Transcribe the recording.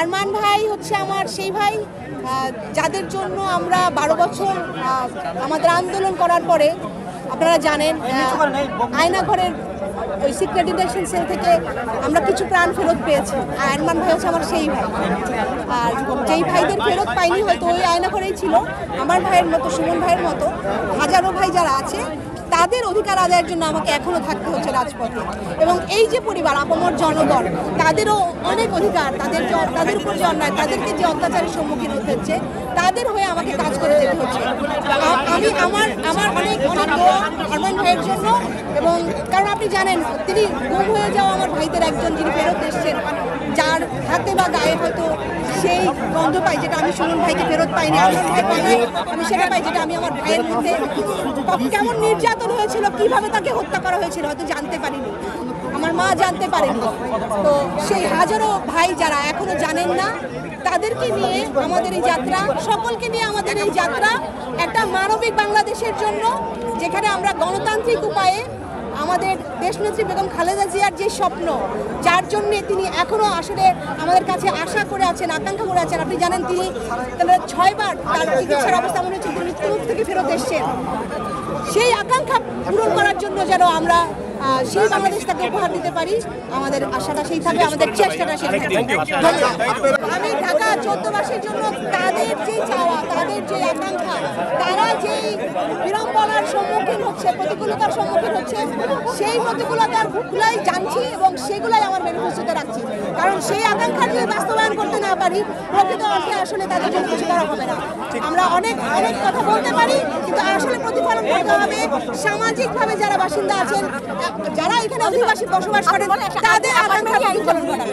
আরমান ভাই হচ্ছে আমার সেই ভাই যাদের জন্য আমরা 12 বছর আমাদের আন্দোলন করার পরে আপনারা জানেন আয়নাঘরের ওই সিক্রেট ডিটেনশন সেল থেকে আমরা কিছু প্রাণ ফেরত পেয়েছি। আরমান ভাই হচ্ছে আমার সেই ভাই, আর যেই ভাইদের ফেরত পাইনি হয়তো ওই আয়নাঘরেই ছিল। আমার ভাইয়ের মতো, সুমন ভাইয়ের মতো হাজারো ভাই যারা আছে তাদের অধিকার আদায়ের জন্য আমাকে এখনো থাকতে হচ্ছে রাজপথে। এবং এই যে পরিবার আপামর জনগণ, তাদেরও অনেক অধিকার, তাদের উপর যে অন্যায়, তাদেরকে যে অত্যাচারের সম্মুখীন হতে হচ্ছে, তাদের হয়ে আমাকে কাজ করে যেতে হচ্ছে। আমি আমার অনেক দোয়া আরমান ভাইয়ের জন্য। এবং কারণ আপনি জানেন তিনি গুম হয়ে যাওয়া আমার ভাইদের একজন, যিনি ফেরত এসছেন, যার হাতে বা গায়ে হয়তো সেই গন্ধ পাই যেটা আমি সুমন ভাইকে ফেরত পাইনি, আরমান ভাই পাই, আমি সেটা পাই যেটা আমি আমার ভাইয়ের মধ্যে কেমন নির্যাতন হয়েছিল, কিভাবে তাকে হত্যা করা হয়েছিল হয়তো জানতে পারিনি, আমার মা জানতে পারেনি। তো সেই হাজারো ভাই যারা এখনো জানেন না, তাদেরকে নিয়ে আমাদের এই যাত্রা, সকলকে নিয়ে আমাদের এই যাত্রা একটা মানবিক বাংলাদেশের জন্য, যেখানে আমরা গণতান্ত্রিক উপায়ে আমাদের দেশনেত্রী বেগম খালেদা জিয়ার যে স্বপ্ন, যার জন্যে তিনি এখনও আসলে আমাদের কাছে আশা করে আছেন, আকাঙ্ক্ষা করে আছেন। আপনি জানেন তিনি 6 বার তার চিকিৎসার অবস্থা মনে হচ্ছে তিনি মৃত্যুমুখ থেকে ফেরত এসছেন। সেই আকাঙ্ক্ষা পূরণ করার জন্য যেন আমরা সেই বাংলাদেশ তাকে উপহার দিতে পারি, আমাদের আশাটা সেই থাকবে, আমাদের চেষ্টাটা সেই থাকবে। আমি ঢাকা 14বাসীর জন্য তাদের যে চাওয়া, তাদের যে আকাঙ্ক্ষা, তারা যেই বিড়ম্বনার সম্মুখীন হচ্ছে, প্রতিকূলতার সম্মুখীন হচ্ছে, সেই প্রতিকূলতাগুলাই জানছি এবং সেগুলাই আমার ম্যানিফেস্টোতে রাখছি। কারণ সেই আকাঙ্ক্ষা যদি বাস্তবায়ন করতে না পারি, প্রকৃত অর্থে আসলে তাদের জন্য কিছু করা হবে না। আমরা অনেক কথা বলতে পারি, কিন্তু আসলে প্রতিফলন করতে হবে সামাজিকভাবে যারা বাসিন্দা আছেন, যারা এখানে অধিবাসী বসবাস করেন, তাদের আকাঙ্ক্ষা প্রতিফলন করা।